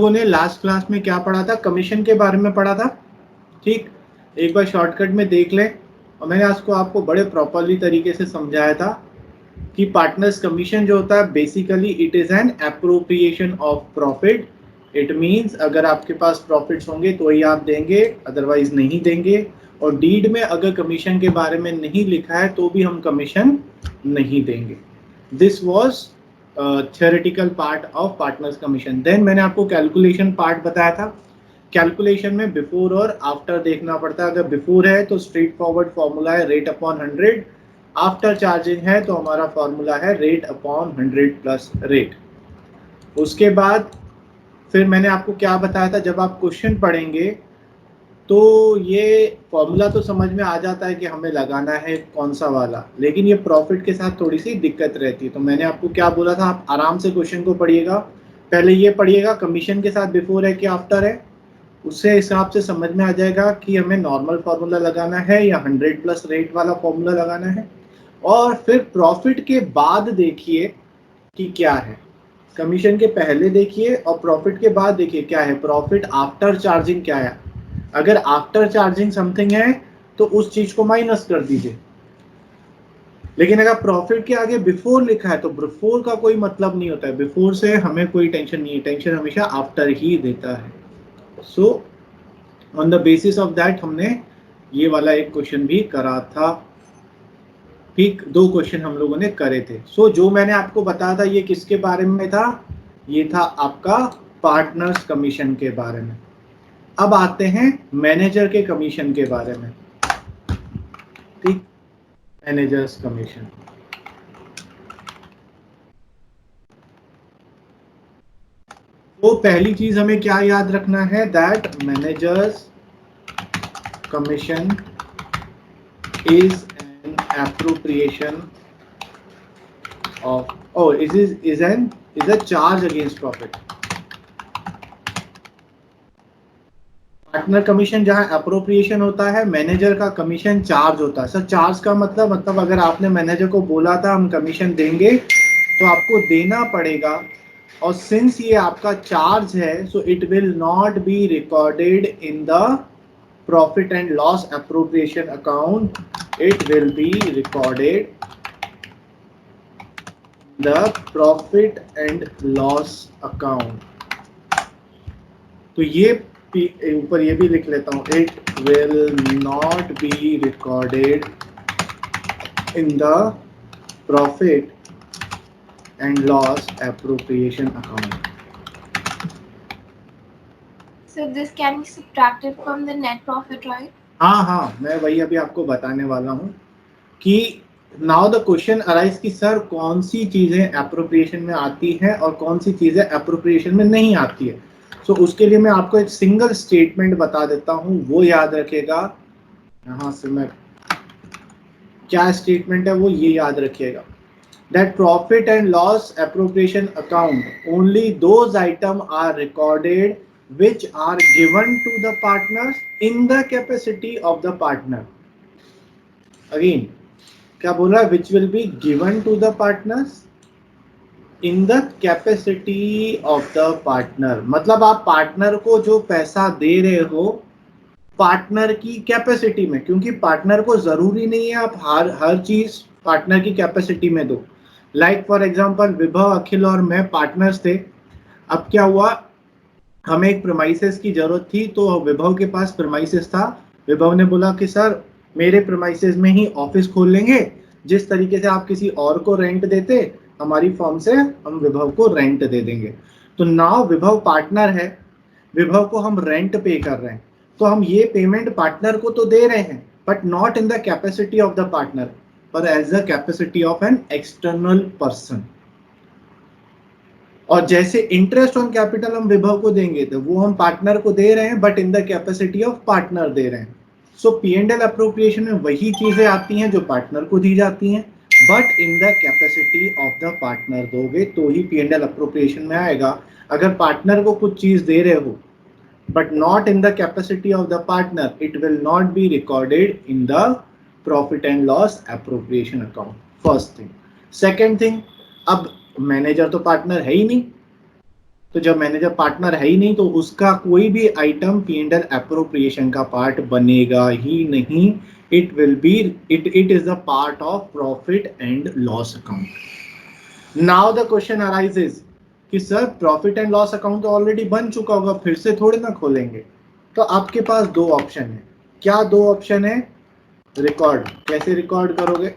लोगों ने last class में क्या पढ़ा था, कमीशन के बारे में पढ़ा था, ठीक। एक बार शॉर्टकट में देख लें, और मैंने आज को आपको बड़े प्रॉपरली तरीके से समझाया था कि पार्टनर्स कमीशन जो होता है basically it is an appropriation of profit. It means अगर आपके पास प्रॉफिट्स होंगे तो ही आप देंगे, अदरवाइज नहीं देंगे। और डीड में अगर कमीशन के बारे में नहीं लिखा है तो भी हम कमीशन नहीं देंगे। This was theoretical part of partners commission. Then मैंने आपको कैलकुलेशन पार्ट बताया था। कैलकुलेशन में बिफोर और आफ्टर देखना पड़ता है। अगर बिफोर है तो स्ट्रेट फॉरवर्ड फॉर्मूला है रेट अपॉन 100, आफ्टर चार्जिंग है तो हमारा फॉर्मूला है रेट अपॉन 100 प्लस रेट। उसके बाद फिर मैंने आपको क्या बताया था, जब आप क्वेश्चन पढ़ेंगे तो ये फॉर्मूला तो समझ में आ जाता है कि हमें लगाना है कौन सा वाला, लेकिन ये प्रॉफिट के साथ थोड़ी सी दिक्कत रहती है। तो मैंने आपको क्या बोला था, आप आराम से क्वेश्चन को पढ़िएगा, पहले ये पढ़िएगा कमीशन के साथ बिफोर है कि आफ्टर है, उससे हिसाब से समझ में आ जाएगा कि हमें नॉर्मल फार्मूला लगाना है या 100 प्लस रेट वाला फार्मूला लगाना है। और फिर प्रॉफिट के बाद देखिए कि क्या है, कमीशन के पहले देखिए और प्रॉफिट के बाद देखिए क्या है, प्रॉफिट आफ्टर चार्जिंग क्या है। अगर आफ्टर चार्जिंग समथिंग है तो उस चीज को माइनस कर दीजिए, लेकिन अगर प्रॉफिट के आगे बिफोर लिखा है तो बिफोर का कोई मतलब नहीं होता है, बिफोर से हमें कोई टेंशन नहीं है, टेंशन हमेशा आफ्टर ही देता है। So on the basis of that हमने ये वाला एक क्वेश्चन भी करा था, ठीक। 2 क्वेश्चन हम लोगों ने करे थे। सो जो मैंने आपको बताया था ये किसके बारे में था, ये था आपका पार्टनर्स कमीशन के बारे में। अब आते हैं मैनेजर के कमीशन के बारे में, ठीक। मैनेजर्स कमीशन, तो पहली चीज हमें क्या याद रखना है, that managers commission is an appropriation of is a charge against profit। Partner commission जहां अप्रोप्रिएशन होता है, मैनेजर का कमीशन चार्ज होता है। सर चार्ज का मतलब अगर आपने मैनेजर को बोला था हम कमीशन देंगे तो आपको देना पड़ेगा, और सिंस ये आपका चार्ज है so it will not be recorded in the profit and loss appropriation account, it will be recorded the profit and loss account. तो ये ऊपर ये भी लिख लेता हूं, it will not be recorded in the profit and loss appropriation account. So this can be subtracted from the net profit, right? हाँ, मैं वही अभी आपको बताने वाला हूं कि नाउ द क्वेश्चन अराइज कि सर कौन सी चीजें एप्रोप्रिएशन में आती हैं और कौन सी चीजें एप्रोप्रिएशन में नहीं आती है। सो उसके लिए मैं आपको एक सिंगल स्टेटमेंट बता देता हूं, वो याद रखिएगा। यहां से मैं क्या स्टेटमेंट है वो ये याद रखिएगा, that profit and loss appropriation account only those items are recorded which are given to the partners in the capacity of the partner। again क्या बोल रहा है, which will be given to the partners in the capacity of the partner। मतलब आप partner को जो पैसा दे रहे हो पार्टनर की कैपेसिटी में, क्योंकि पार्टनर को जरूरी नहीं है आप हर चीज पार्टनर की कैपेसिटी में दो। लाइक फॉर एग्जांपल विभव, अखिल और मैं पार्टनर्स थे। अब क्या हुआ, हमें एक प्रेमाइसेस की जरूरत थी, तो विभव के पास प्रेमाइसेस था। विभव ने बोला कि सर मेरे प्रेमाइसेस में ही ऑफिस खोल लेंगे, जिस तरीके से आप किसी और को रेंट देते हमारी फॉर्म से हम विभव को रेंट दे देंगे। तो नाउ विभव पार्टनर है, विभव को हम रेंट पे कर रहे हैं, तो हम ये पेमेंट पार्टनर को तो दे रहे हैं but not in the capacity of the partner, पर as the capacity of an external person. और जैसे इंटरेस्ट ऑन कैपिटल हम विभव को देंगे तो वो हम पार्टनर को दे रहे हैं but in the capacity of partner दे रहे हैं। So P and L appropriation में वही चीजें आती हैं जो पार्टनर को दी जाती हैं, but in the capacity of the partner दोगे तो ही पी एंड एल अप्रोप्रिएशन में आएगा। अगर पार्टनर को कुछ चीज दे रहे हो but not in the capacity of the partner, it will not be recorded in the profit and loss appropriation account। First thing। Second thing, अब मैनेजर तो पार्टनर है ही नहीं, तो जब मैनेजर पार्टनर है ही नहीं तो उसका कोई भी आइटम P&L एप्रोप्रिएशन का पार्ट बनेगा ही नहीं. It will be it is the part of profit and loss account. Now the question arises कि sir profit and loss account तो ऑलरेडी बन चुका होगा, फिर से थोड़ी ना खोलेंगे. तो आपके पास दो ऑप्शन है. क्या दो ऑप्शन है? रिकॉर्ड. कैसे रिकॉर्ड करोगे?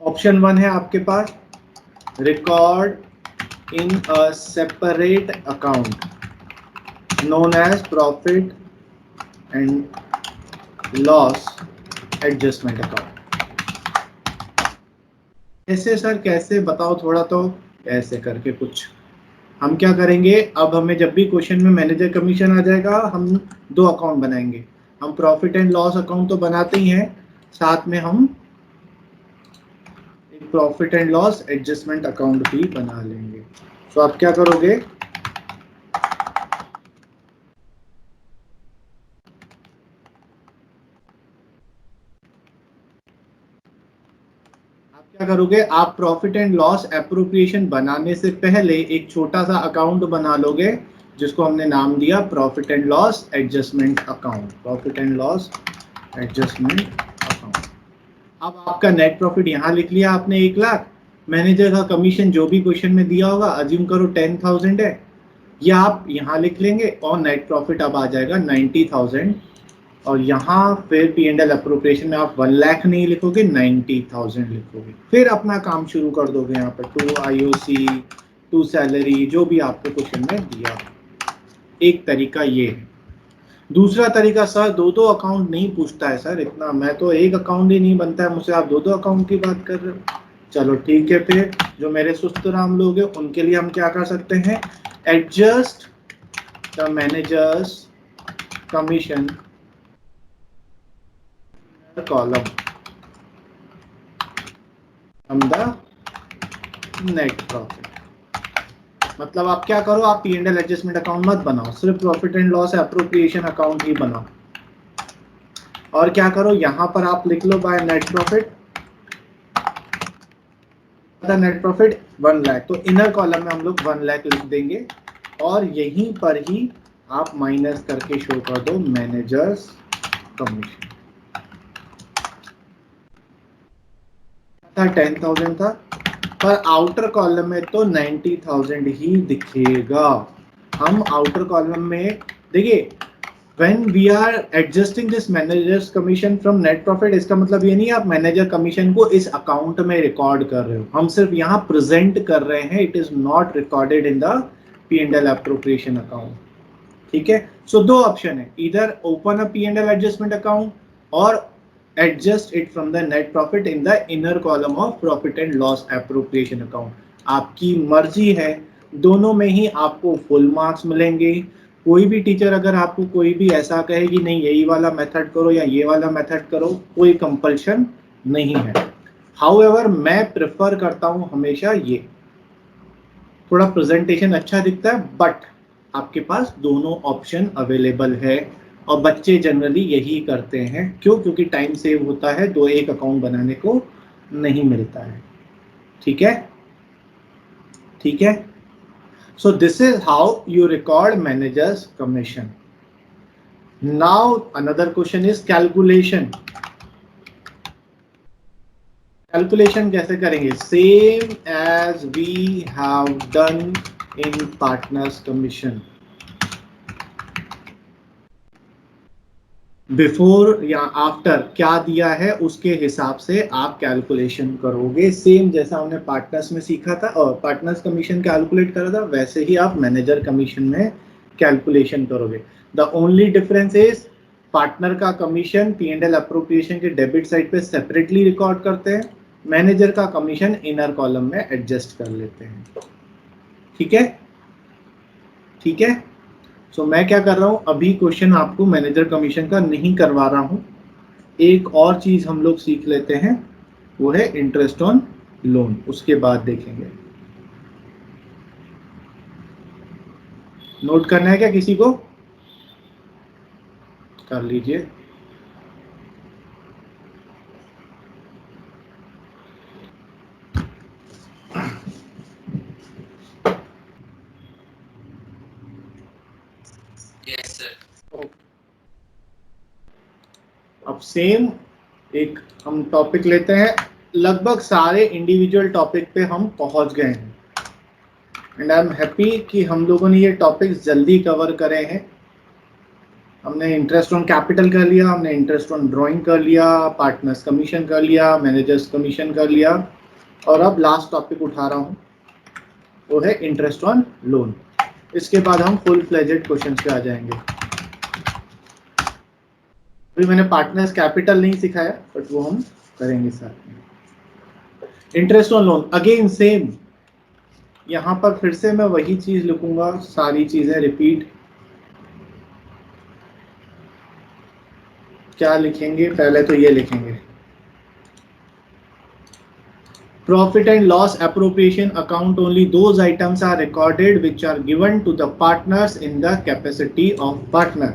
ऑप्शन वन है आपके पास record in a separate account known as profit and loss adjustment account. कैसे सर, कैसे बताओ थोड़ा. तो ऐसे करके कुछ हम क्या करेंगे, अब हमें जब भी क्वेश्चन में मैनेजर कमीशन आ जाएगा हम दो अकाउंट बनाएंगे. हम प्रॉफिट एंड लॉस अकाउंट तो बनाते ही हैं, साथ में हम एक profit and loss adjustment account भी बना लेंगे. तो आप क्या करोगे, आप प्रॉफिट एंड लॉस एप्रोप्रिएशन बनाने से पहले एक छोटा सा अकाउंट बना लोगे जिसको हमने नाम दिया profit and loss adjustment account. Profit and loss adjustment account. अब आपका नेट प्रॉफिट यहाँ लिख लिया आपने 1,00,000. मैनेजर का कमीशन जो भी क्वेश्चन में दिया होगा अज्यूम करो 10,000 है, या आप यहाँ लिख लेंगे और नेट प्रॉफिट अब आ जाएगा 90,000. और यहाँ फिर P&L अप्रोप्रिएशन में आप 1,00,000 नहीं लिखोगे, 90,000 लिखोगे. फिर अपना काम शुरू कर दोगे यहाँ पर टू IOC टू सैलरी जो भी आपको क्वेश्चन में दिया. एक तरीका ये है. दूसरा तरीका सर दो दो अकाउंट नहीं पूछता है सर इतना, मैं तो एक अकाउंट ही नहीं बनता है मुझसे, आप दो दो अकाउंट की बात कर रहे हो. चलो ठीक है, फिर जो मेरे सुस्त राम लोग हैं उनके लिए हम क्या कर सकते हैं, adjust the managers commission column from the net profit. मतलब आप क्या करो, आप P&L एडजस्टमेंट अकाउंट मत बनाओ, सिर्फ profit and loss appropriation account ही बनाओ. और क्या करो, यहां पर आप लिख लो by net profit. Net profit 1,00,000, तो इनर कॉलम में हम लोग 1,00,000 लिख देंगे और यहीं पर ही आप माइनस करके शो कर दो मैनेजर्स कमीशन. 10,000 था पर आउटर कॉलम में तो 90,000 ही दिखेगा. हम आउटर कॉलम में देखिए when we are adjusting this managers commission from net profit, इसका मतलब ये नहीं आप मैनेजर कमीशन को इस अकाउंट में रिकॉर्ड कर रहे हो, हम सिर्फ यहाँ प्रेजेंट कर रहे हैं. It is not recorded in the P&L appropriation account. ठीक है. सो दो ऑप्शन है, इधर open a P&L adjustment account और adjust it from the net profit in the inner column of profit and loss appropriation account. आपकी मर्जी है, दोनों में ही आपको फुल मार्क्स मिलेंगे. कोई भी टीचर अगर आपको कोई भी ऐसा कहे कि नहीं यही वाला मेथड करो या ये वाला मेथड करो, कोई कंपल्शन नहीं है. हाउएवर मैं प्रेफर करता हूं हमेशा ये, थोड़ा प्रेजेंटेशन अच्छा दिखता है, बट आपके पास दोनों ऑप्शन अवेलेबल है और बच्चे जनरली यही करते हैं. क्यों? क्योंकि टाइम सेव होता है, दो एक अकाउंट बनाने को नहीं मिलता है. ठीक है, ठीक है. So this is how you record managers commission. Now another question is calculation. Calculation कैसे करेंगे? Same as we have done in partners commission. Before या आफ्टर क्या दिया है उसके हिसाब से आप कैलकुलेशन करोगे. सेम जैसा हमने पार्टनर्स में सीखा था और पार्टनर्स कमीशन कैलकुलेट करा था, वैसे ही आप मैनेजर कमीशन में कैलकुलेशन करोगे. The only difference is partner का कमीशन P&L अप्रोप्रिएशन के डेबिट साइड पे सेपरेटली रिकॉर्ड करते हैं, मैनेजर का कमीशन इनर कॉलम में एडजस्ट कर लेते हैं. ठीक है, ठीक है. सो मैं क्या कर रहा हूं, अभी क्वेश्चन आपको मैनेजर कमीशन का नहीं करवा रहा हूं. एक और चीज हम लोग सीख लेते हैं, वो है इंटरेस्ट ऑन लोन, उसके बाद देखेंगे. नोट करना है क्या किसी को? कर लीजिए. Yes, sir. अब सेम एक हम टॉपिक लेते हैं, लगभग सारे इंडिविजुअल टॉपिक पे हम पहुंच गए हैं एंड आई एम हैप्पी कि हम लोगों ने ये टॉपिक्स जल्दी कवर करे हैं। हमने इंटरेस्ट ऑन कैपिटल कर लिया, हमने इंटरेस्ट ऑन ड्राइंग कर लिया, पार्टनर्स कमीशन कर लिया, मैनेजर्स कमीशन कर लिया, और अब लास्ट टॉपिक उठा रहा हूँ वो है इंटरेस्ट ऑन लोन। इसके बाद हम फुल फ्लेजेड क्वेश्चंस पे आ जाएंगे। अभी मैंने पार्टनर्स कैपिटल नहीं सिखाया बट वो हम करेंगे साथ में। Interest on loan again same, यहां पर फिर से मैं वही चीज लिखूंगा, सारी चीजें रिपीट। क्या लिखेंगे, पहले तो ये लिखेंगे, profit and loss appropriation account only those items are recorded which are given to the partners in the capacity of partner.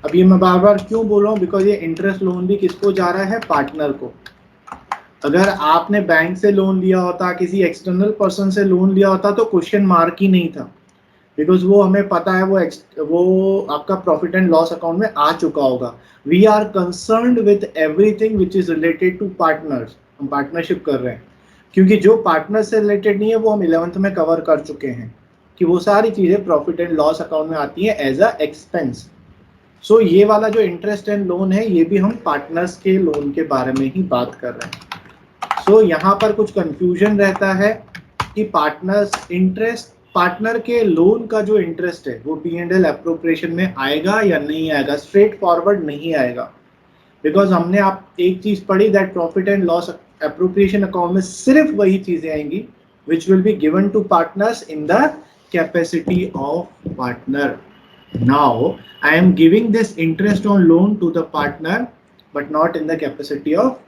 अब ये मैं बार बार क्यों बोल रहा हूँ, बिकॉज ये इंटरेस्ट लोन भी किसको जा रहा है, पार्टनर को। अगर आपने बैंक से लोन लिया होता, किसी एक्सटर्नल पर्सन से लोन लिया होता तो क्वेश्चन मार्क ही नहीं था, बिकॉज वो हमें पता है वो आपका प्रॉफिट एंड लॉस अकाउंट में आ चुका होगा। We are concerned with everything which is related to partners. हम पार्टनरशिप कर रहे हैं क्योंकि जो पार्टनर से रिलेटेड नहीं है वो हम 11th में कवर कर चुके हैं कि वो सारी चीजें प्रॉफिट एंड लॉस अकाउंट में आती हैं एज अ एक्सपेंस। सो ये वाला जो इंटरेस्ट एंड लोन है ये भी हम पार्टनर्स के लोन के बारे में ही बात कर रहे हैं। सो यहाँ पर कुछ कंफ्यूजन रहता है कि पार्टनर्स इंटरेस्ट, पार्टनर के लोन का जो इंटरेस्ट है वो P&L एप्रोप्रिएशन में आएगा या नहीं आएगा, स्ट्रेट फॉरवर्ड नहीं आएगा। बिकॉज हमने आप एक चीज पढ़ी that profit and loss appropriation account में सिर्फ वही चीजें आएंगी which will be given to partners in the capacity of partner. Now I am giving this interest on loan to the partner but not in the capacity of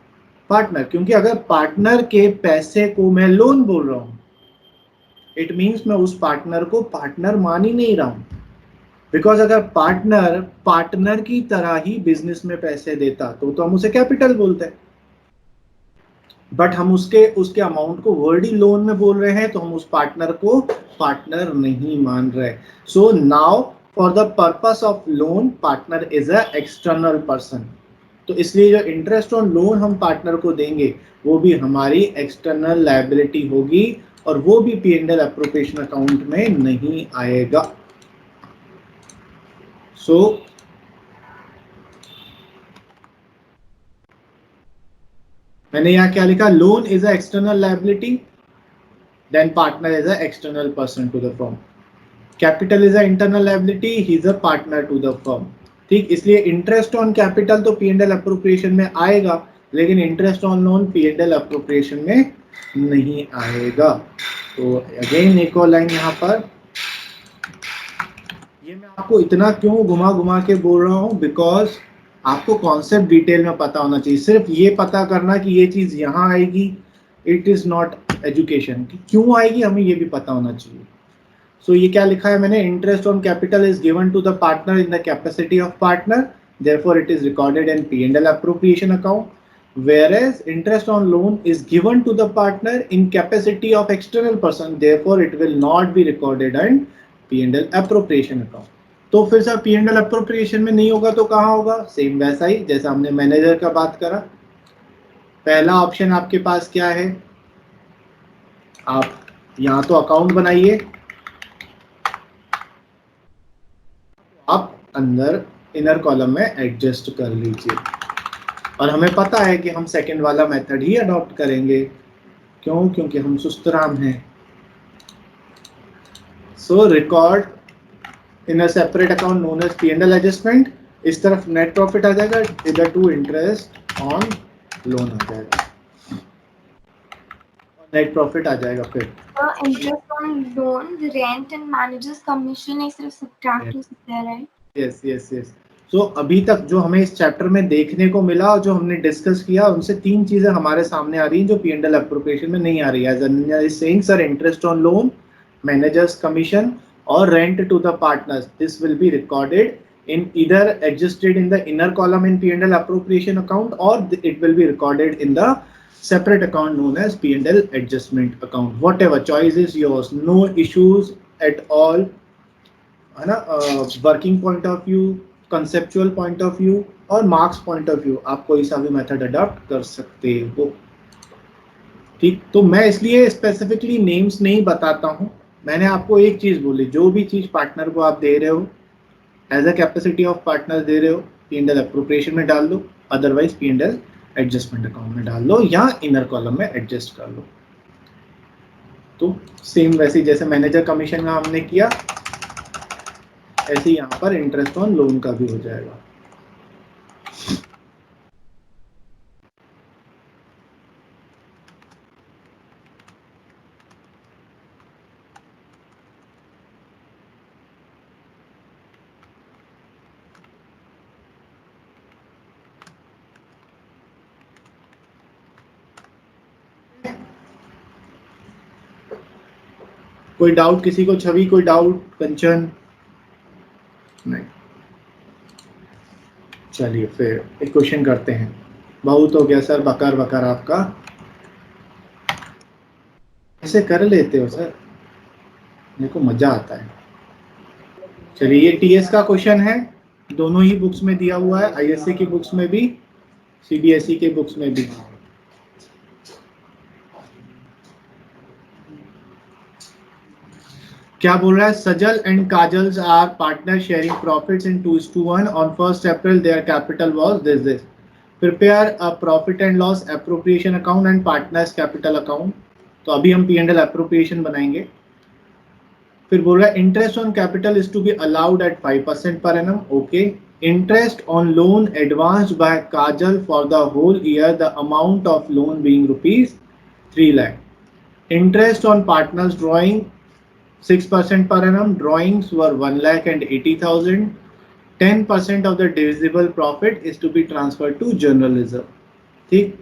partner, क्योंकि अगर partner के पैसे को मैं लोन बोल रहा हूं it means मैं उस पार्टनर को पार्टनर मान ही नहीं रहा हूं। बिकॉज अगर पार्टनर की तरह ही बिजनेस में पैसे देता तो हम उसे कैपिटल बोलते हैं, बट हम उसके अमाउंट को वर्ड ही लोन में बोल रहे हैं तो हम उस पार्टनर को पार्टनर नहीं मान रहे। So now for the purpose of loan partner is a external person, तो इसलिए जो इंटरेस्ट ऑन लोन हम पार्टनर को देंगे वो भी हमारी एक्सटर्नल लायबिलिटी होगी और वो भी P&L एप्रोप्रिएशन अकाउंट में नहीं आएगा। सो मैंने यहाँ क्या लिखा, loan is a external liability then partner is a external person to the firm, capital is a internal liability, he is a partner to the firm. ठीक, इसलिए इंटरेस्ट ऑन कैपिटल तो P&L एप्रोप्रिएशन में आएगा लेकिन interest on loan P&L appropriation में नहीं आएगा। तो अगेन एक और लाइन यहाँ पर, ये मैं आपको इतना क्यों घुमा घुमा के बोल रहा हूँ, बिकॉज आपको कॉन्सेप्ट डिटेल में पता होना चाहिए। सिर्फ ये पता करना कि ये चीज यहाँ आएगी इट इज नॉट एजुकेशन, क्यों आएगी हमें ये भी पता होना चाहिए। सो ये क्या लिखा है मैंने, interest on capital is given to the partner in the capacity of partner, therefore it is recorded in P&L appropriation account, whereas interest on loan is given to the partner in capacity of external person, therefore it will not be recorded in P&L appropriation account। तो फिर sir P&L appropriation में नहीं होगा तो कहाँ होगा, same वैसा ही जैसा हमने मैनेजर का बात करा। पहला ऑप्शन आपके पास क्या है, आप यहाँ तो अकाउंट बनाइए, आप अंदर इनर कॉलम में एडजस्ट कर लीजिए, और हमें पता है कि हम सेकंड वाला मेथड ही अडॉप्ट करेंगे, क्यों, क्योंकि हम सुस्तराम हैं। So record in a separate account known as P&L adjustment, इस तरफ नेट प्रॉफिट आ जाएगा, इधर टू इंटरेस्ट ऑन लोन आ जाएगा, नेट प्रॉफिट आ जाएगा। फिर interest on loan, rent and managers commission एक सिर्फ सब्ट्रैक्ट हो सकता है, right? Yes yes yes. So अभी तक जो हमें इस चैप्टर में देखने को मिला और जो हमने डिस्कस किया उनसे तीन चीजें हमारे सामने आ रही हैं जो P&L एप्रोप्रिएशन में नहीं आ रही है। Saying sir, interest on loan, managers commission और rent to the partners, this will be recorded in either adjusted in the inner column in P&L appropriation account or it will be recorded in the separate account known as P&L adjustment account. Whatever choice is yours, no issues at all. है ना, working point of view, conceptual point of view और marks point of view, आप कोई सा भी method adopt कर सकते हो। ठीक, तो मैं इसलिए स्पेसिफिकली नेम्स नहीं बताता हूँ। मैंने आपको एक चीज बोली, जो भी चीज पार्टनर को आप दे रहे हो as a capacity of partner दे रहे हो, P&L अप्रोप्रिएशन में डाल दो, अदरवाइज P&L एडजस्टमेंट अकाउंट में डाल लो या इनर कॉलम में एडजस्ट कर लो। तो सेम वैसे जैसे मैनेजर कमीशन का हमने किया, ऐसे ही यहाँ पर इंटरेस्ट ऑन लोन का भी हो जाएगा। कोई डाउट किसी को? छवि कोई डाउट? कंचन? नहीं। चलिए फिर एक क्वेश्चन करते हैं। बहुत हो गया सर बकर बकर आपका, ऐसे कर लेते हो सर, मेरे को मजा आता है। चलिए ये टीएस का क्वेश्चन है, दोनों ही बुक्स में दिया हुआ है, आईएससी की बुक्स में भी, सीबीएसई के बुक्स में भी। क्या बोल रहा है? Sajal and Kajal's are partner sharing profits in 2:1 on 1 April their capital was this. Prepare a profit and loss appropriation account and partners capital account. तो अभी हम P&L एप्रोप्रिएशन बनाएंगे। फिर बोल रहा है interest on capital is to be allowed at 5% per annum. Okay. Interest on loan advanced by Kajal for the whole year, the amount of loan being ₹3 lakh. Interest on partners drawing 6% per annum. Drawings were 1,80,000. 10% of the divisible profit is to be transferred to general reserve. ठीक।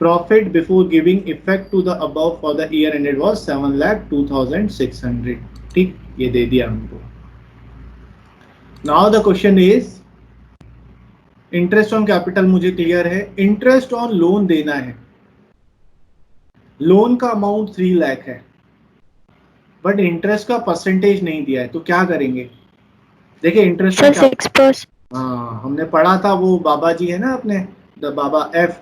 Profit before giving effect to the above for the year ended was 7,02,600. ठीक, ये दे दिया हमको। Now the question is, interest on capital मुझे clear है, interest on loan देना है। Loan का अमाउंट 3 लाख है, बट इंटरेस्ट का परसेंटेज नहीं दिया है, तो क्या करेंगे? देखिए इंटरेस्ट ऑन 6%। हाँ, हमने पढ़ा था, वो बाबा जी है ना अपने, द बाबा एफ,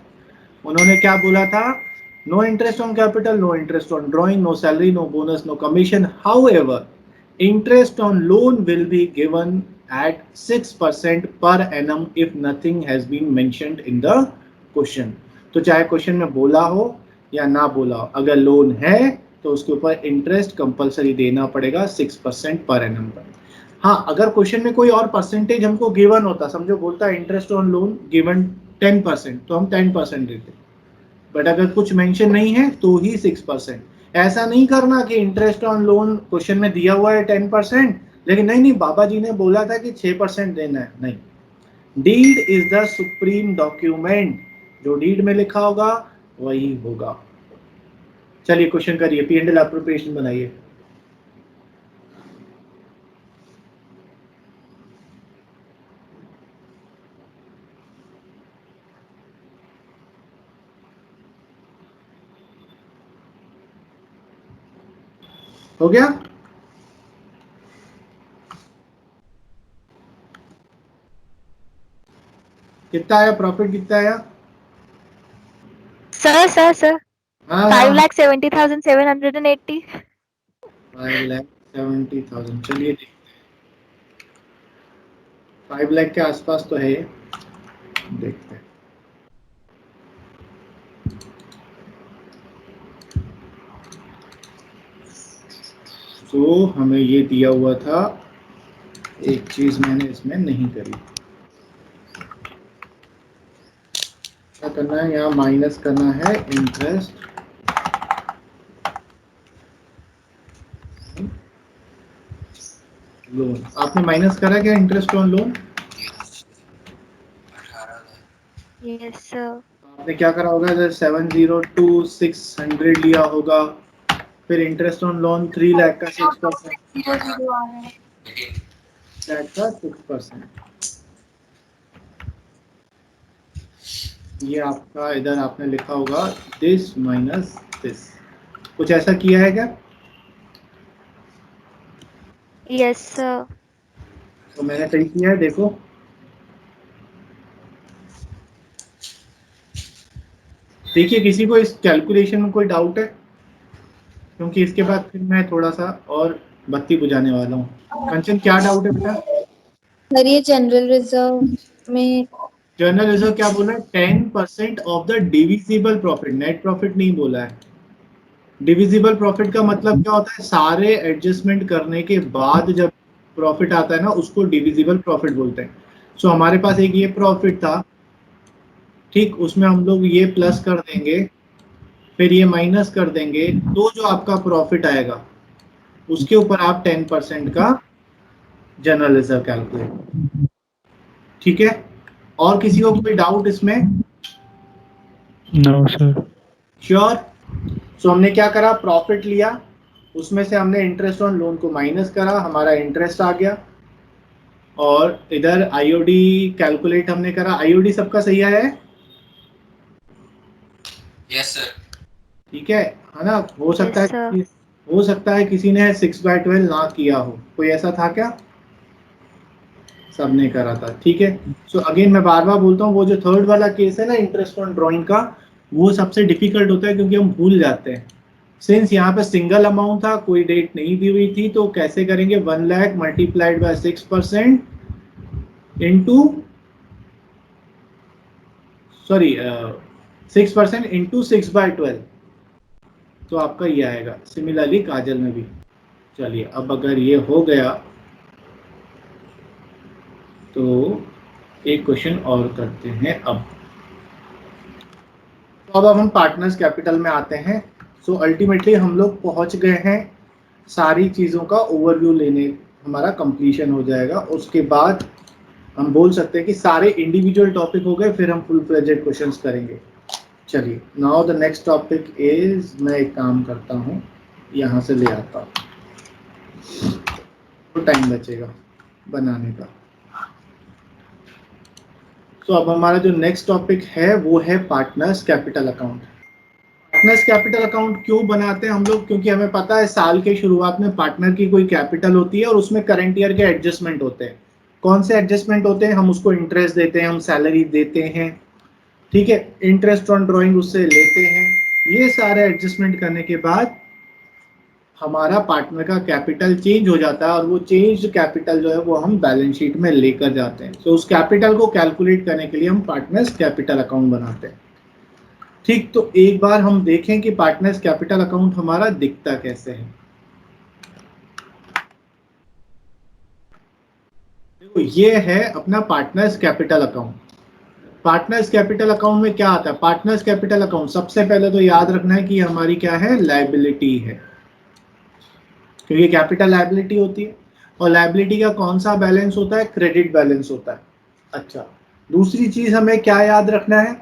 उन्होंने क्या बोला था? No interest on capital, no interest on drawing, no salary, no bonus, no commission. However interest on loan will be given at 6% per annum if nothing has been mentioned in the question. तो चाहे question में बोला हो या ना बोला हो, अगर लोन है तो उसके ऊपर इंटरेस्ट कंपलसरी देना पड़ेगा 6% पर एनम पर। हाँ, अगर क्वेश्चन में कोई और परसेंटेज हमको गिवन होता, समझो बोलता है इंटरेस्ट ऑन लोन गिवन 10%, तो हम 10% देते, बट अगर कुछ मेंशन नहीं है तो ही 6%। ऐसा नहीं करना कि इंटरेस्ट ऑन लोन क्वेश्चन में दिया हुआ है 10%, लेकिन नहीं बाबा जी ने बोला था कि 6% देना है। नहीं, deed is the supreme document, जो डीड में लिखा होगा वही होगा। चलिए क्वेश्चन करिए, P&L एप्रोप्रिएशन बनाइए। हो गया? कितना आया प्रॉफिट? कितना आया सर? हाँ 5,70,780। 5,70,000। चलिए 5 लाख के आसपास तो है, देखते हैं। तो हमें ये दिया हुआ था, एक चीज मैंने इसमें नहीं करी। क्या करना है? यहाँ माइनस करना है इंटरेस्ट लोन। आपने माइनस करा क्या interest on loan? Yes sir. आपने क्या करा होगा? 7,02,600 लिया होगा, फिर इंटरेस्ट ऑन लोन 3 लाख का 6%, 0 आ रहा है। लाख का 6%। ये आपका इधर आपने लिखा होगा दिस माइनस दिस, कुछ ऐसा किया है क्या? Yes, sir. तो मैंने सही किया है, देखो। देखिए, किसी को इस कैलकुलेशन में कोई डाउट है? क्योंकि इसके बाद फिर मैं थोड़ा सा और बत्ती बुझाने वाला हूँ। कंचन, क्या डाउट है बेटा? सर ये जनरल रिजर्व में जर्नल रिजर्व क्या बोला है? 10% of the divisible profit, net profit नहीं बोला है। डिविजिबल प्रॉफिट का मतलब क्या होता है? सारे एडजस्टमेंट करने के बाद जब प्रॉफिट आता है ना, उसको डिविजिबल प्रॉफिट बोलते हैं। सो हमारे पास एक ये प्रॉफिट था, ठीक, उसमें हम लोग ये प्लस कर देंगे, फिर ये माइनस कर देंगे, तो जो आपका प्रॉफिट आएगा उसके ऊपर आप 10% का जनरल रिजर्व कैलकुलेट। ठीक है, और किसी को कोई डाउट इसमें? No sir. श्योर। सो हमने क्या करा, प्रॉफिट लिया, उसमें से हमने इंटरेस्ट ऑन लोन को माइनस करा, हमारा इंटरेस्ट आ गया, और इधर आईओडी कैलकुलेट हमने करा। आईओडी सबका सही आया है? Yes sir. ठीक है ना? हो सकता Yes, है sir. हो सकता है किसी ने 6/12 ना किया हो, कोई ऐसा था क्या? सबने करा था, ठीक है। सो अगेन मैं बार बार बोलता हूँ, वो जो थर्ड वाला केस है ना इंटरेस्ट ऑन ड्राइंग का, वो सबसे डिफिकल्ट होता है क्योंकि हम भूल जाते हैं। सिंस यहाँ पे सिंगल अमाउंट था, कोई डेट नहीं दी हुई थी, तो कैसे करेंगे? 1 lakh multiplied by 6% into 6% into 6/12, तो आपका ये आएगा। सिमिलरली काजल में भी। चलिए, अब अगर ये हो गया तो एक क्वेश्चन और करते हैं अब। तो अब हम पार्टनर्स कैपिटल में आते हैं। सो अल्टीमेटली हम लोग पहुंच गए हैं, सारी चीज़ों का ओवरव्यू लेने, हमारा कंप्लीशन हो जाएगा। उसके बाद हम बोल सकते हैं कि सारे इंडिविजुअल टॉपिक हो गए, फिर हम फुल फ्लेजेड क्वेश्चंस करेंगे। चलिए, now the next topic is, मैं एक काम करता हूँ, यहाँ से ले आता हूँ, तो टाइम बचेगा बनाने का। तो अब हमारा जो नेक्स्ट टॉपिक है वो है partners capital account. Partners capital account क्यों बनाते हैं हम लोग? क्योंकि हमें पता है साल के शुरुआत में पार्टनर की कोई कैपिटल होती है और उसमें करंट ईयर के एडजस्टमेंट होते हैं। कौन से एडजस्टमेंट होते हैं? हम उसको इंटरेस्ट देते हैं, हम सैलरी देते हैं, ठीक है, इंटरेस्ट ऑन ड्राइंग उससे लेते हैं। ये सारे एडजस्टमेंट करने के बाद हमारा पार्टनर का कैपिटल चेंज हो जाता है, और वो चेंज कैपिटल जो है वो हम बैलेंस शीट में लेकर जाते हैं। तो उस कैपिटल को कैलकुलेट करने के लिए हम पार्टनर्स कैपिटल अकाउंट बनाते हैं। ठीक, तो एक बार हम देखें कि पार्टनर्स कैपिटल अकाउंट हमारा दिखता कैसे है। देखो, ये है अपना partners capital account. Partners capital account में क्या आता है? पार्टनर्स कैपिटल अकाउंट सबसे पहले तो याद रखना है कि हमारी क्या है, लायबिलिटी है, क्योंकि कैपिटल लायबिलिटी होती है। और लायबिलिटी का कौन सा बैलेंस होता है? क्रेडिट बैलेंस होता है। अच्छा, दूसरी चीज हमें क्या याद रखना है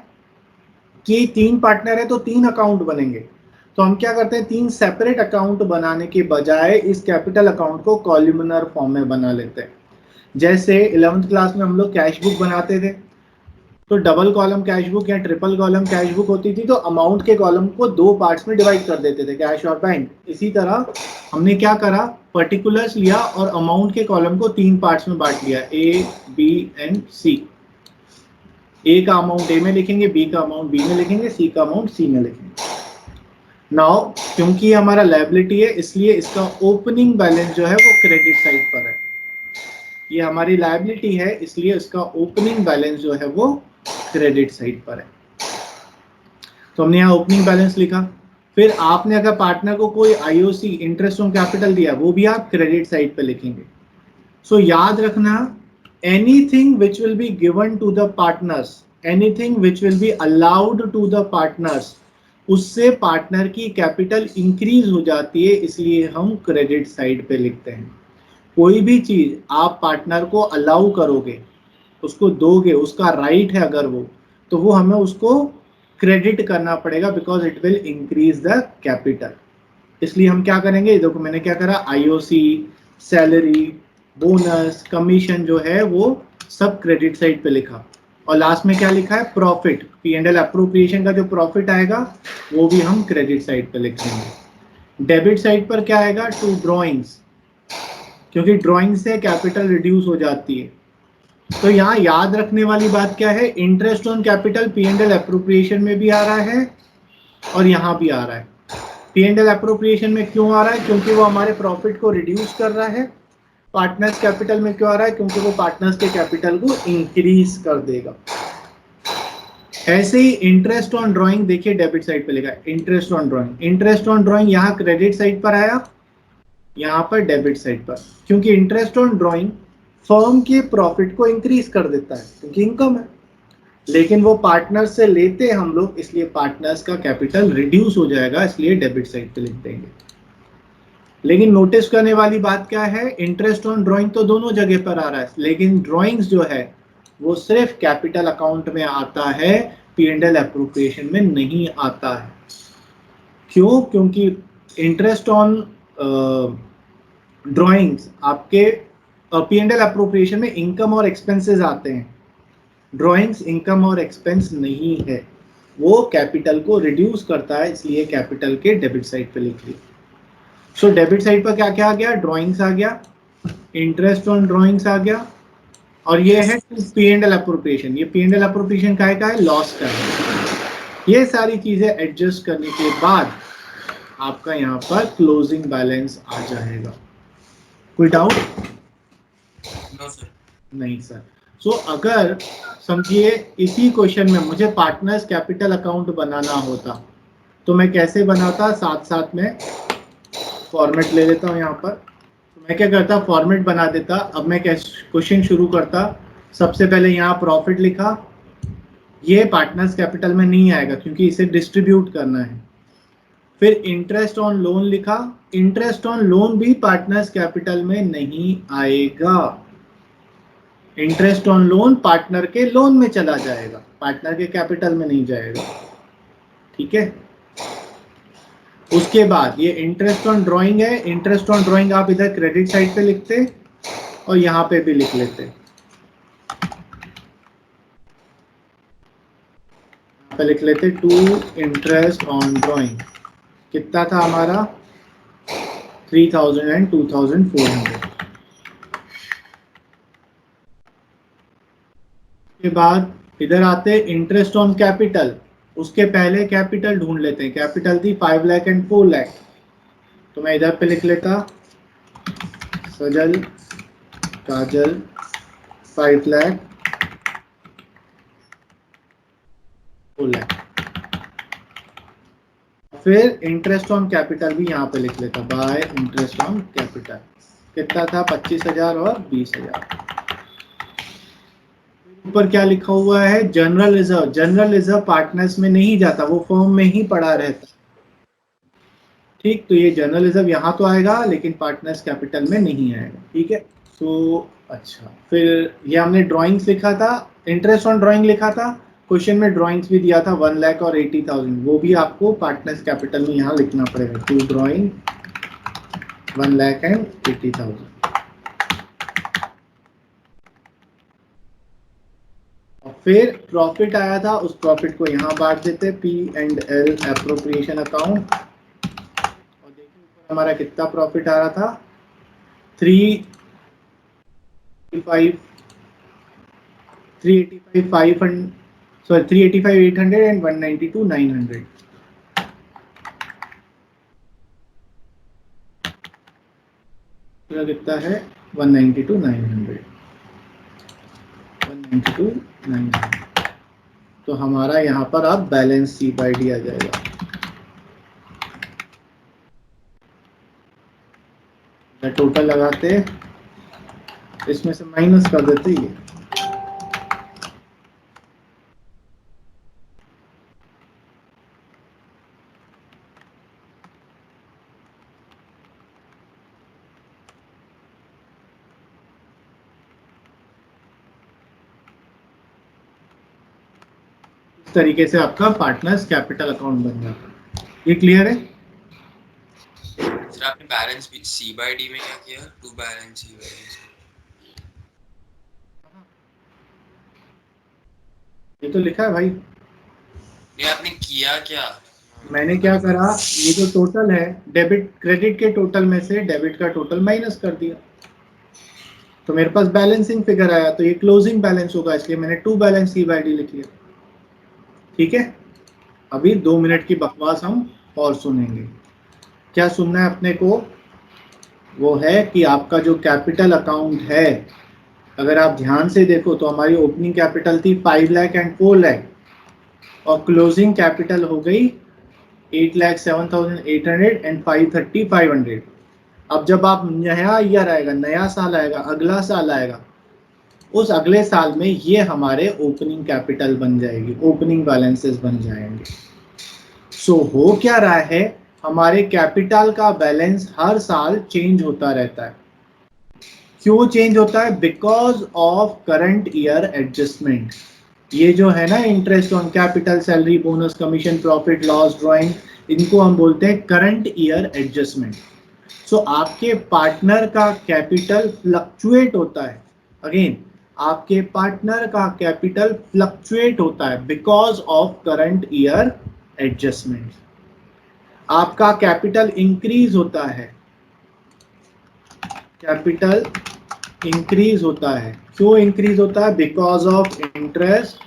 कि 3 पार्टनर है तो 3 अकाउंट बनेंगे। तो हम क्या करते हैं, 3 सेपरेट अकाउंट बनाने के बजाय इस कैपिटल अकाउंट को कॉलमनर फॉर्म में बना लेते हैं। जैसे 11th क्लास में हम लोग कैश बुक बनाते थे, तो डबल कॉलम कैश बुक या ट्रिपल कॉलम कैश बुक होती थी, तो अमाउंट के कॉलम को 2 पार्ट्स में डिवाइड कर देते थे, कैश और बैंक। इसी तरह हमने क्या करा, पर्टिकुलर्स लिया और अमाउंट के कॉलम को 3 पार्ट्स में बांट लिया, ए, बी एंड सी। ए का अमाउंट ए में लिखेंगे, बी का अमाउंट बी में लिखेंगे, सी का अमाउंट सी में लिखेंगे। नाउ क्योंकि हमारा लायबिलिटी है, इसलिए इसका ओपनिंग बैलेंस जो है वो क्रेडिट साइड पर है। ये हमारी लायबिलिटी है, इसलिए इसका ओपनिंग बैलेंस जो है वो क्रेडिट साइड पर है। तो हमने यहाँ ओपनिंग बैलेंस लिखा। फिर आपने अगर पार्टनर को कोई आईओसी, इंटरेस्ट ऑन कैपिटल दिया, वो भी आप क्रेडिट साइड पे लिखेंगे। सो याद रखना, anything which will be given to the partners, anything which will be allowed to the partners, उससे पार्टनर की कैपिटल इंक्रीज हो जाती है, इसलिए हम क्रेडिट साइड पे लिखते हैं। कोई भी चीज आप पार्टनर को अलाउ करोगे, उसको दोगे, उसका राइट है अगर वो, तो वो हमें उसको क्रेडिट करना पड़ेगा, because it will increase the capital. इसलिए हम क्या करेंगे, देखो मैंने क्या करा, आईओसी, सैलरी, बोनस, कमीशन जो है वो सब क्रेडिट साइड पे लिखा, और लास्ट में क्या लिखा है, प्रॉफिट, P&L अप्रोप्रिएशन का जो प्रॉफिट आएगा वो भी हम क्रेडिट साइड पे लिखेंगे। डेबिट साइड पर क्या आएगा, टू ड्रॉइंग्स, क्योंकि ड्राइंग से कैपिटल रिड्यूस हो जाती है। तो यहाँ याद रखने वाली बात क्या है, interest on capital P&L appropriation में भी आ रहा है और यहाँ भी आ रहा है। P&L एप्रोप्रिएशन में क्यों आ रहा है, क्योंकि वो हमारे प्रॉफिट को रिड्यूस कर रहा है। पार्टनर्स कैपिटल में क्यों आ रहा है, क्योंकि वो पार्टनर्स के कैपिटल को इंक्रीज कर देगा। ऐसे ही इंटरेस्ट ऑन ड्राइंग देखिए डेबिट साइड पे लिखा है interest on drawing. Interest on drawing यहाँ क्रेडिट साइड पर आया, यहाँ पर डेबिट साइड पर, क्योंकि इंटरेस्ट ऑन ड्राइंग फर्म के प्रॉफिट को इंक्रीज कर देता है क्योंकि इनकम है, लेकिन वो पार्टनर्स से लेते हैं हम लोग, इसलिए पार्टनर्स का कैपिटल रिड्यूस हो जाएगा, इसलिए डेबिट साइड पे लिख देंगे। लेकिन नोटिस करने वाली बात क्या है, इंटरेस्ट ऑन ड्राइंग तो दोनों जगह पर आ रहा है, लेकिन ड्राइंग्स जो है वो सिर्फ कैपिटल अकाउंट में आता है, P&L एप्रोप्रिएशन में नहीं आता है। क्यों, क्योंकि इंटरेस्ट ऑन ड्राइंग्स आपके P&L एप्रोप्रिएशन में इनकम और एक्सपेंसेस आते हैं, ड्राइंग्स इनकम और एक्सपेंस नहीं है, वो कैपिटल को रिड्यूस करता है, इसलिए कैपिटल के डेबिट साइड पे लिख लिया। सो डेबिट साइड पर क्या क्या आ गया, ड्राइंग्स आ गया, इंटरेस्ट ऑन ड्राइंग्स आ गया, और ये है P&L एप्रोप्रिएशन। ये P&L एप्रोप्रिएशन का है, लॉस का है। ये सारी चीजें एडजस्ट करने के बाद आपका यहाँ पर क्लोजिंग बैलेंस आ जाएगा। कोई डाउट? नहीं सर। सो अगर समझिए इसी क्वेश्चन में मुझे पार्टनर्स कैपिटल अकाउंट बनाना होता तो मैं कैसे बनाता, साथ साथ में फॉर्मेट ले लेता हूँ यहाँ पर। तो मैं क्या करता, फॉर्मेट बना देता। अब मैं क्वेश्चन शुरू करता, सबसे पहले यहाँ प्रॉफिट लिखा, ये पार्टनर्स कैपिटल में नहीं आएगा क्योंकि इसे डिस्ट्रीब्यूट करना है। फिर इंटरेस्ट ऑन लोन लिखा, इंटरेस्ट ऑन लोन भी पार्टनर्स कैपिटल में नहीं आएगा, इंटरेस्ट ऑन लोन पार्टनर के लोन में चला जाएगा, पार्टनर के कैपिटल में नहीं जाएगा। ठीक है। उसके बाद ये इंटरेस्ट ऑन ड्राइंग है, इंटरेस्ट ऑन ड्राइंग आप इधर क्रेडिट साइड पे लिखते और यहाँ पे भी लिख लेते, यहाँ पे लिख लेते टू इंटरेस्ट ऑन ड्राइंग। कितना था हमारा, 3000 and 2400। के बाद इधर आते इंटरेस्ट ऑन कैपिटल, उसके पहले कैपिटल ढूंढ लेते हैं। कैपिटल थी 5 लाख एंड 4 लाख, तो मैं इधर पे लिख लेता सजल काजल 5 लाख 4 लाख। फिर इंटरेस्ट ऑन कैपिटल भी यहाँ पे लिख लेता, बाय इंटरेस्ट ऑन कैपिटल। कितना था, 25,000 और 20,000। ऊपर क्या लिखा हुआ है, general reserve. General reserve partners में नहीं जाता, वो फर्म में ही पड़ा रहता। ठीक, तो ये जनरल रिजर्व यहाँ तो आएगा लेकिन पार्टनर्स कैपिटल में नहीं आएगा। ठीक है। तो अच्छा, फिर ये हमने ड्राइंग्स लिखा था, इंटरेस्ट ऑन ड्राइंग लिखा था, क्वेश्चन में ड्राइंग्स भी दिया था 1 लाख और 80,000, वो भी आपको पार्टनर्स कैपिटल में यहाँ लिखना पड़ेगा, टू ड्राइंग 1 लाख एंड 80,000। फिर प्रॉफिट आया था, उस प्रॉफिट को यहाँ बांट देते, P&L एप्रोप्रिएशन अकाउंट, और देखिए ऊपर हमारा कितना प्रॉफिट आ रहा था, 385,800 and 192,900। कितना है, 192,900। तो हमारा यहाँ पर अब बैलेंस C/D आ जाएगा। टोटल लगाते, इसमें से माइनस कर देते ये, इस तरीके से आपका पार्टनर्स कैपिटल अकाउंट बन जाता है। ये क्लियर है? सर आपने बैलेंस C/D में क्या किया, टू बैलेंस C/D? ये तो लिखा है भाई। नहीं आपने किया क्या? मैंने क्या करा, ये जो टोटल है डेबिट क्रेडिट के टोटल में से डेबिट का टोटल माइनस कर दिया। तो मेरे पास बैलेंसिंग फिगर आया, तो ये क्लोजिंग बैलेंस होगा, इसलिए मैंने to balance C by D लिख लिया। ठीक है, अभी 2 मिनट की बकवास हम और सुनेंगे। क्या सुनना है अपने को? वो है कि आपका जो कैपिटल अकाउंट है, अगर आप ध्यान से देखो तो हमारी ओपनिंग कैपिटल थी 5 लाख एंड 4 लाख, और क्लोजिंग कैपिटल हो गई 8,07,800 एंड 530,500। अब जब आप नया ईयर आएगा, नया साल आएगा, अगला साल आएगा, उस अगले साल में ये हमारे ओपनिंग कैपिटल बन जाएगी, ओपनिंग बैलेंसेस बन जाएंगे। सो हो क्या रहा है, हमारे कैपिटल का बैलेंस हर साल चेंज होता रहता है। क्यों चेंज होता है? Because of current year adjustment. ये जो है ना, interest on capital, salary, bonus, commission, profit, loss, drawing, इनको हम बोलते हैं करंट ईयर एडजस्टमेंट। सो आपके पार्टनर का कैपिटल फ्लक्चुएट होता है। अगेन, आपके पार्टनर का कैपिटल फ्लक्चुएट होता है because of current year adjustment. आपका कैपिटल इंक्रीज होता है, कैपिटल इंक्रीज होता है। क्यों इंक्रीज होता है? Because of interest,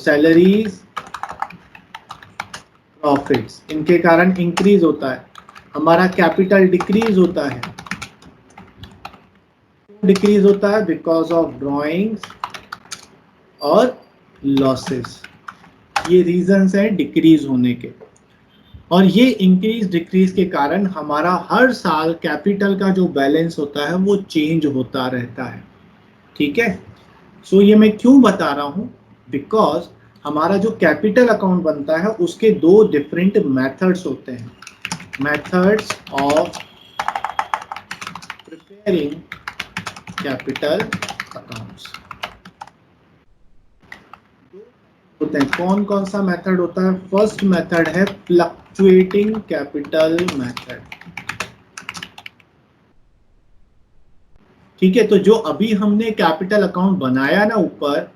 salaries, profits, इनके कारण इंक्रीज होता है। हमारा कैपिटल डिक्रीज होता है। डिक्रीज होता है बिकॉज ऑफ ड्रॉइंग्स और लॉसेस। ये रीजंस हैं डिक्रीज होने के। और ये इंक्रीज डिक्रीज के कारण हमारा हर साल कैपिटल का जो बैलेंस होता है वो चेंज होता रहता है। ठीक है, सो ये मैं क्यों बता रहा हूं? बिकॉज हमारा जो कैपिटल अकाउंट बनता है उसके दो डिफरेंट मेथड्स होते हैं। Methods of preparing capital accounts होते हैं। कौन कौन सा मेथड होता है? फर्स्ट मेथड है फ्लक्चुएटिंग कैपिटल मेथड। ठीक है, तो जो अभी हमने कैपिटल अकाउंट बनाया ना ऊपर,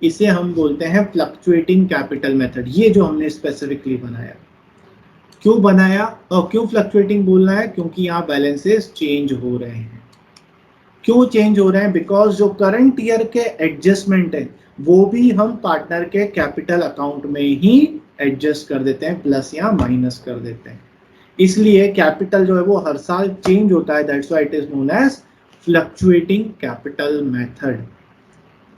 इसे हम बोलते हैं फ्लक्चुएटिंग कैपिटल मेथड। ये जो हमने स्पेसिफिकली बनाया, क्यों बनाया और क्यों फ्लक्चुएटिंग बोलना है? क्योंकि यहाँ बैलेंसेस चेंज हो रहे हैं। क्यों चेंज हो रहे हैं? बिकॉज जो करंट ईयर के एडजस्टमेंट है वो भी हम पार्टनर के कैपिटल अकाउंट में ही एडजस्ट कर देते हैं, प्लस या माइनस कर देते हैं। इसलिए कैपिटल जो है वो हर साल चेंज होता है। That's why it is known as fluctuating capital method.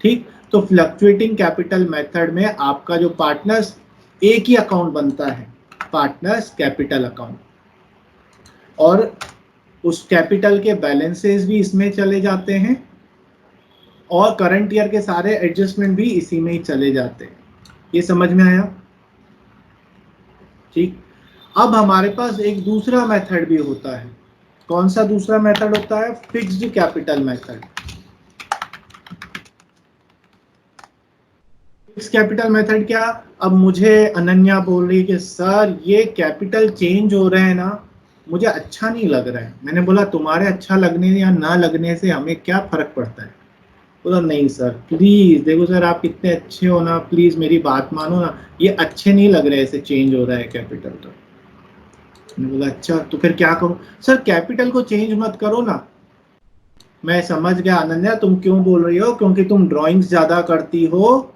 ठीक, तो फ्लक्चुएटिंग कैपिटल मेथड में आपका जो पार्टनर्स, एक ही अकाउंट बनता है, पार्टनर्स कैपिटल अकाउंट, और उस कैपिटल के बैलेंसेस भी इसमें चले जाते हैं और करंट ईयर के सारे एडजस्टमेंट भी इसी में ही चले जाते हैं। ये समझ में आया? ठीक, अब हमारे पास एक दूसरा मेथड भी होता है। कौन सा दूसरा मेथड होता है? Fixed capital method. Fixed capital method क्या? अब मुझे अनन्या बोल रही है कि सर ये कैपिटल चेंज हो रहे हैं ना, मुझे अच्छा नहीं लग रहा है। मैंने बोला तुम्हारे अच्छा लगने या ना लगने से हमें क्या फर्क पड़ता है? बोला नहीं सर प्लीज, देखो सर आप कितने अच्छे हो ना, प्लीज मेरी बात मानो ना, ये अच्छे नहीं लग रहे ऐसे चेंज हो रहा है कैपिटल। तो मैंने बोला अच्छा तो फिर क्या करूं? सर कैपिटल को चेंज मत करो ना। मैं समझ गया अनन्या तुम क्यों बोल रही हो, क्योंकि तुम ड्राइंग्स ज्यादा करती हो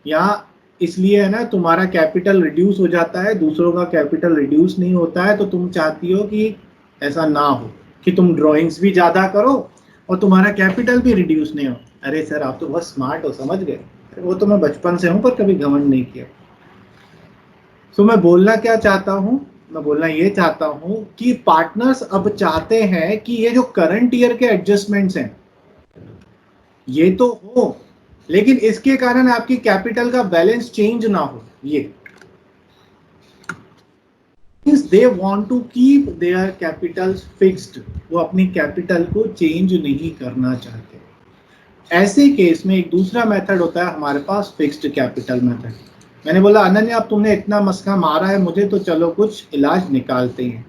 या इसलिए है ना, तुम्हारा कैपिटल रिड्यूस हो जाता है, दूसरों का कैपिटल रिड्यूस नहीं होता है, तो तुम चाहती हो कि ऐसा ना हो, कि तुम ड्राइंग्स भी ज्यादा करो और तुम्हारा कैपिटल भी रिड्यूस नहीं हो। अरे सर आप तो बहुत स्मार्ट हो, समझ गए। वो तो मैं बचपन से हूं पर कभी घमंड नहीं किया। तो मैं बोलना क्या चाहता हूं? मैं बोलना ये चाहता हूं कि पार्टनर्स अब चाहते हैं कि ये जो करंट ईयर के एडजस्टमेंट्स हैं ये तो हो, लेकिन इसके कारण आपकी कैपिटल का बैलेंस चेंज ना हो। ये they want to keep their capital fixed, वो अपनी कैपिटल को चेंज नहीं करना चाहते। ऐसे केस में एक दूसरा मेथड होता है हमारे पास, फिक्स्ड कैपिटल मेथड। मैंने बोला अनन्या अब तुमने इतना मस्का मारा है मुझे, तो चलो कुछ इलाज निकालते हैं।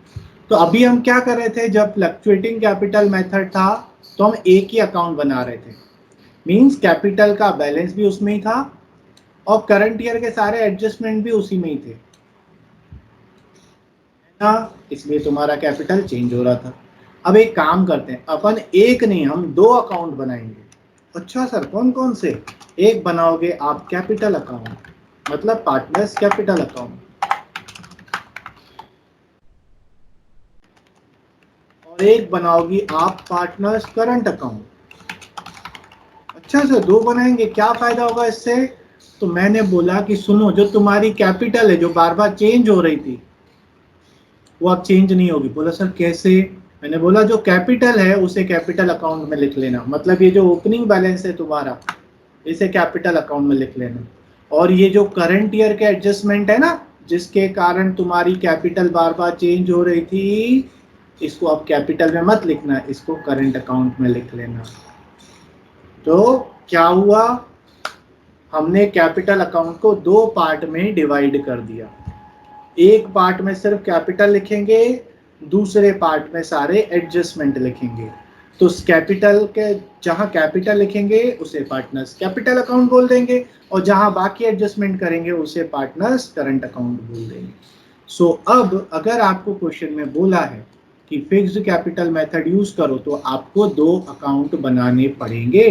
तो अभी हम क्या कर रहे थे, जब फ्लक्चुएटिंग कैपिटल मेथड था तो हम एक ही अकाउंट बना रहे थे, मींस कैपिटल का बैलेंस भी उसमें ही था और करंट ईयर के सारे एडजस्टमेंट भी उसी में ही थे ना, इसलिए तुम्हारा कैपिटल चेंज हो रहा था। अब एक काम करते हैं, अपन एक नहीं हम 2 अकाउंट बनाएंगे। अच्छा सर कौन कौन से? एक बनाओगे आप कैपिटल अकाउंट, मतलब पार्टनर्स कैपिटल अकाउंट, और एक बनाओगी आप पार्टनर्स करंट अकाउंट। अच्छा सर 2 बनाएंगे, क्या फायदा होगा इससे? तो मैंने बोला कि सुनो, जो तुम्हारी कैपिटल है जो बार बार चेंज हो रही थी वो अब चेंज नहीं होगी। बोला सर कैसे? मैंने बोला जो कैपिटल है उसे कैपिटल अकाउंट में लिख लेना, मतलब ये जो ओपनिंग बैलेंस है तुम्हारा इसे कैपिटल अकाउंट में लिख लेना, और ये जो करंट ईयर के एडजस्टमेंट है ना जिसके कारण तुम्हारी कैपिटल बार बार चेंज हो रही थी, इसको अब कैपिटल में मत लिखना, इसको करंट अकाउंट में लिख लेना। तो क्या हुआ, हमने कैपिटल अकाउंट को 2 पार्ट में डिवाइड कर दिया। एक पार्ट में सिर्फ कैपिटल लिखेंगे, दूसरे पार्ट में सारे एडजस्टमेंट लिखेंगे। तो कैपिटल के जहां कैपिटल लिखेंगे उसे पार्टनर्स कैपिटल अकाउंट बोल देंगे, और जहां बाकी एडजस्टमेंट करेंगे उसे पार्टनर्स करंट अकाउंट बोल देंगे। सो अब अगर आपको क्वेश्चन में बोला है कि फिक्स्ड कैपिटल मेथड यूज करो तो आपको 2 अकाउंट बनाने पड़ेंगे,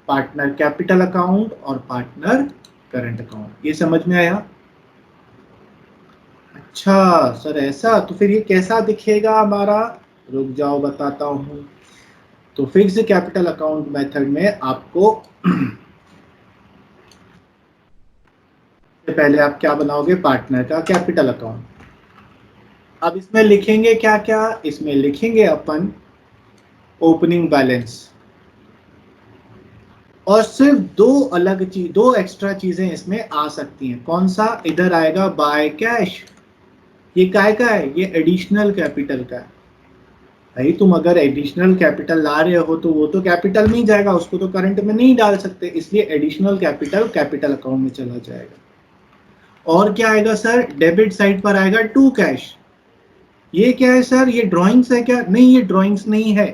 पार्टनर कैपिटल अकाउंट और पार्टनर करंट अकाउंट। ये समझ में आया? अच्छा सर ऐसा, तो फिर ये कैसा दिखेगा हमारा? रुक जाओ बताता हूं। तो फिक्स्ड कैपिटल अकाउंट मेथड में आपको पहले आप क्या बनाओगे? पार्टनर का कैपिटल अकाउंट। अब इसमें लिखेंगे क्या क्या? इसमें लिखेंगे अपन ओपनिंग बैलेंस, और सिर्फ 2 अलग चीज, 2 एक्स्ट्रा चीजें इसमें आ सकती हैं। कौन सा? इधर आएगा बाय कैश। ये काय का है? ये एडिशनल कैपिटल का है। भाई तुम अगर एडिशनल कैपिटल ला रहे हो तो वो तो कैपिटल में ही जाएगा, उसको तो करंट में नहीं डाल सकते, इसलिए एडिशनल कैपिटल कैपिटल अकाउंट में चला जाएगा। और क्या आएगा सर? डेबिट साइड पर आएगा टू कैश। ये क्या है सर? ये ड्राइंग्स है क्या? नहीं, ये ड्राइंग्स नहीं है।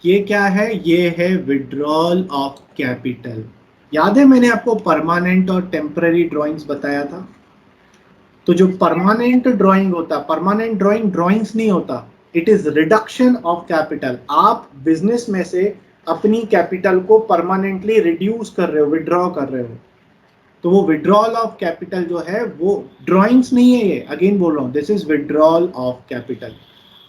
ये क्या है? ये है विड्रॉल ऑफ कैपिटल। याद है मैंने आपको परमानेंट और टेम्पररी ड्राइंग्स बताया था? तो जो परमानेंट ड्राइंग होता, परमानेंट ड्राइंग ड्राइंग्स नहीं होता, it is reduction of capital. आप बिजनेस में से अपनी कैपिटल को परमानेंटली रिड्यूस कर रहे हो, विड्रॉ कर रहे हो, तो वो विड्रॉल ऑफ कैपिटल जो है वो ड्राइंग्स नहीं है। ये अगेन बोल रहा हूं, this is withdrawal of capital.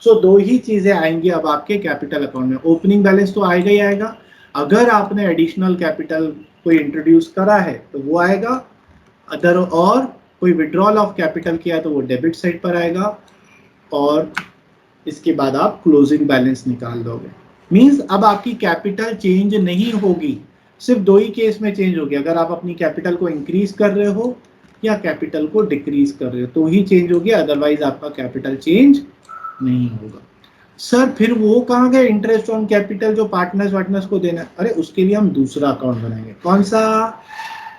So 2 ही चीजें आएंगी अब आपके कैपिटल अकाउंट में। ओपनिंग बैलेंस तो आएगा ही आएगा, अगर आपने एडिशनल कैपिटल कोई इंट्रोड्यूस करा है तो वो आएगा, अदर और कोई विड्रॉल ऑफ कैपिटल किया तो वो डेबिट साइड पर आएगा, और इसके बाद आप क्लोजिंग बैलेंस निकाल दोगे। मींस अब आपकी कैपिटल चेंज नहीं होगी, सिर्फ 2 ही केस में चेंज होगी। अगर आप अपनी कैपिटल को इंक्रीज कर रहे हो या कैपिटल को डिक्रीज कर रहे हो तो ही चेंज होगी, अदरवाइज आपका कैपिटल चेंज नहीं होगा। सर फिर वो कहाँ गए इंटरेस्ट ऑन कैपिटल जो पार्टनर्स वार्टनर्स को देना? अरे उसके लिए हम दूसरा अकाउंट बनाएंगे। कौन सा?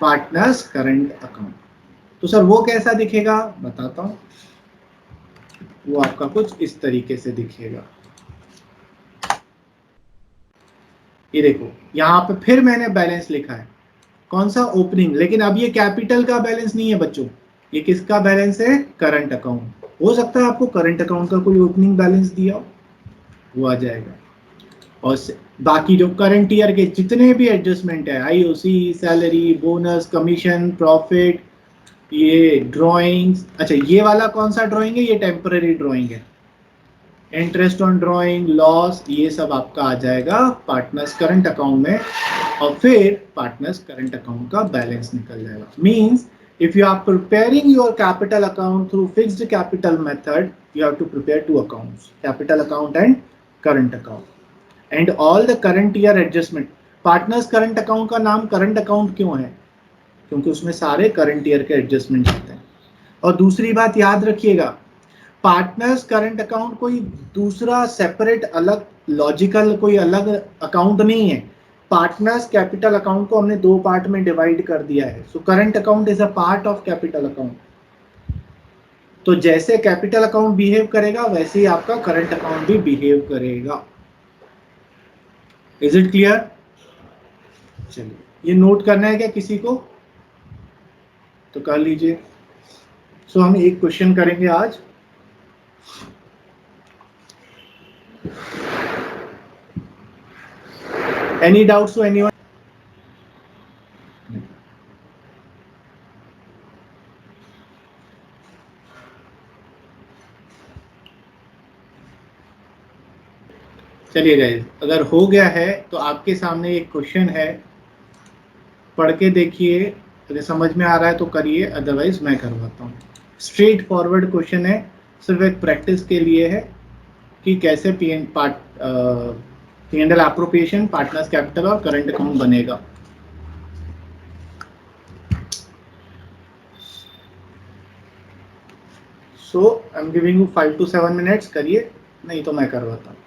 Partners current account. तो सर वो कैसा दिखेगा? बताता हूं। वो आपका कुछ इस तरीके से दिखेगा। ये देखो यहाँ पे फिर मैंने बैलेंस लिखा है, कौन सा? ओपनिंग। लेकिन अब ये कैपिटल का बैलेंस नहीं है बच्चों, ये किसका बैलेंस है? Current account. हो सकता है आपको करंट अकाउंट का कोई ओपनिंग बैलेंस दिया हो, वो आ जाएगा। और बाकी जो करंट ईयर के जितने भी एडजस्टमेंट है, IOC, salary, bonus, commission, profit, ये ड्राइंग्स। अच्छा ये वाला कौन सा ड्राइंग है? ये टेम्पररी ड्राइंग है। इंटरेस्ट ऑन ड्राइंग, लॉस, ये सब आपका आ जाएगा पार्टनर्स करंट अकाउंट में, और फिर पार्टनर्स करंट अकाउंट का बैलेंस निकल जाएगा। Means if you are preparing your capital account through fixed capital method, you have to prepare 2 accounts, capital account and current account, and all the current year adjustment. partners current account का नाम current account क्यों है? क्योंकि उसमें सारे current year के adjustment होते हैं। और दूसरी बात याद रखिएगा, पार्टनर्स करंट अकाउंट कोई दूसरा सेपरेट अलग लॉजिकल कोई अलग अकाउंट नहीं है। पार्टनर्स कैपिटल अकाउंट को हमने 2 पार्ट में डिवाइड कर दिया है। So current account is a part of capital account. तो जैसे कैपिटल अकाउंट बिहेव करेगा वैसे ही आपका करंट अकाउंट भी बिहेव करेगा। Is it clear? चलिए ये नोट करना है क्या किसी को? तो कर लीजिए। सो हम एक क्वेश्चन करेंगे आज। Any doubts to anyone? चलिए गाइस, अगर हो गया है तो आपके सामने एक क्वेश्चन है, पढ़ के देखिए, अगर समझ में आ रहा है तो करिए, अदरवाइज मैं करवाता हूँ। स्ट्रेट फॉरवर्ड क्वेश्चन है, सिर्फ एक प्रैक्टिस के लिए है कि कैसे P&L एप्रोप्रिएशन, पार्टनर्स कैपिटल और करंट अकाउंट बनेगा। So I am giving you 5 to 7 minutes, करिए, नहीं तो मैं करवाता हूँ।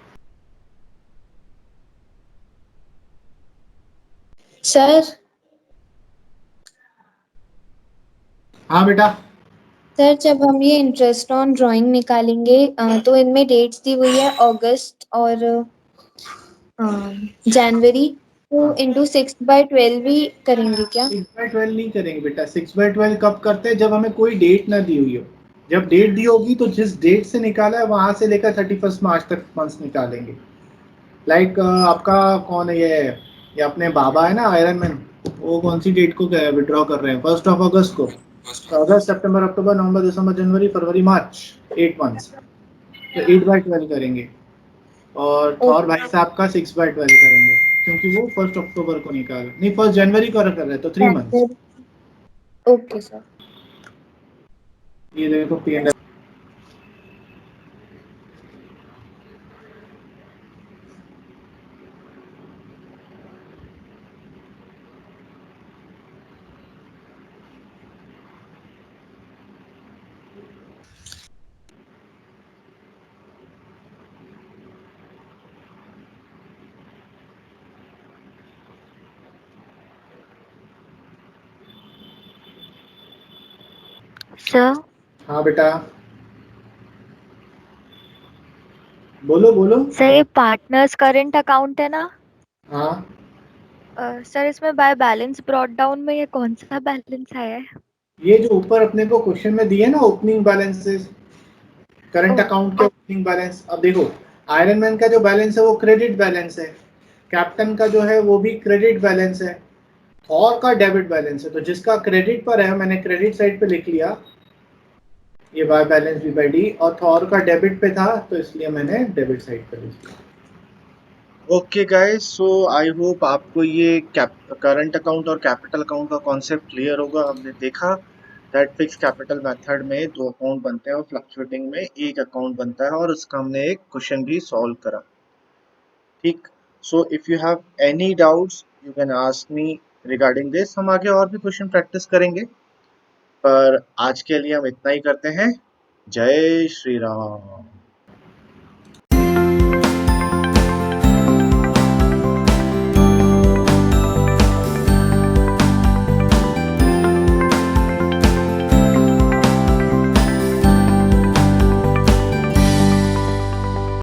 सर हाँ बेटा। सर जब हम ये इंटरेस्ट ऑन ड्राइंग निकालेंगे तो इनमें डेट्स दी हुई है अगस्त और जनवरी, तो हाँ। इंटू 6/12 ही करेंगे क्या? 6/12 नहीं करेंगे बेटा। 6/12 कब करते हैं? जब हमें कोई डेट ना दी हुई हो। जब डेट दी होगी तो जिस डेट से निकाला है वहां से लेकर 31 मार्च तक मंथ्स निकालेंगे। लाइक आपका कौन है ये अपने बाबा है ना आयरन मैन, वो कौन सी डेट को विड्रॉ कर रहे हैं? 1 अगस्त को। तो अगस्त, सितंबर, अक्टूबर, नवंबर, दिसंबर, जनवरी, फरवरी, मार्च, 8 मंथ्स। तो 8/12 करेंगे। और भाई साहब का 6/12 करेंगे, क्योंकि वो 1 अक्टूबर को निकाला, नहीं 1 जनवरी को कर रहे हैं, तो 3 मंथ्स। Okay sir. ये देखो P&L। सर हाँ बेटा, बोलो बोलो। सर ये पार्टनर्स करंट अकाउंट है ना? हाँ, सर इसमें बाय बैलेंस ब्रॉट डाउन में ये कौन सा बैलेंस है? ये जो ऊपर अपने को क्वेश्चन में दिए ना, ओपनिंग बैलेंसेस, करंट अकाउंट के ओपनिंग बैलेंस। अब देखो, आयरन मैन का जो बैलेंस है वो क्रेडिट बैलेंस है, कैप्टन का जो है वो भी क्रेडिट बैलेंस है, थॉर का डेबिट बैलेंस है। तो जिसका क्रेडिट पर है मैंने क्रेडिट साइड पे लिख लिया ये by balance B by D, और थॉर का डेबिट पे था तो इसलिए मैंने डेबिट साइड पे लिख लिया। Okay guys, so I hope आपको ये करंट अकाउंट और कैपिटल अकाउंट का कॉन्सेप्ट क्लियर होगा। हमने देखा दैट फिक्स कैपिटल मेथड में 2 अकाउंट बनते हैं और फ्लक्चुएटिंग में 1 अकाउंट बनता है, और उसका हमने एक क्वेश्चन भी सॉल्व करा। ठीक, so if you have any doubts you can ask me regarding this. हम आगे और भी क्वेश्चन प्रैक्टिस करेंगे, पर आज के लिए हम इतना ही करते हैं। जय श्री राम।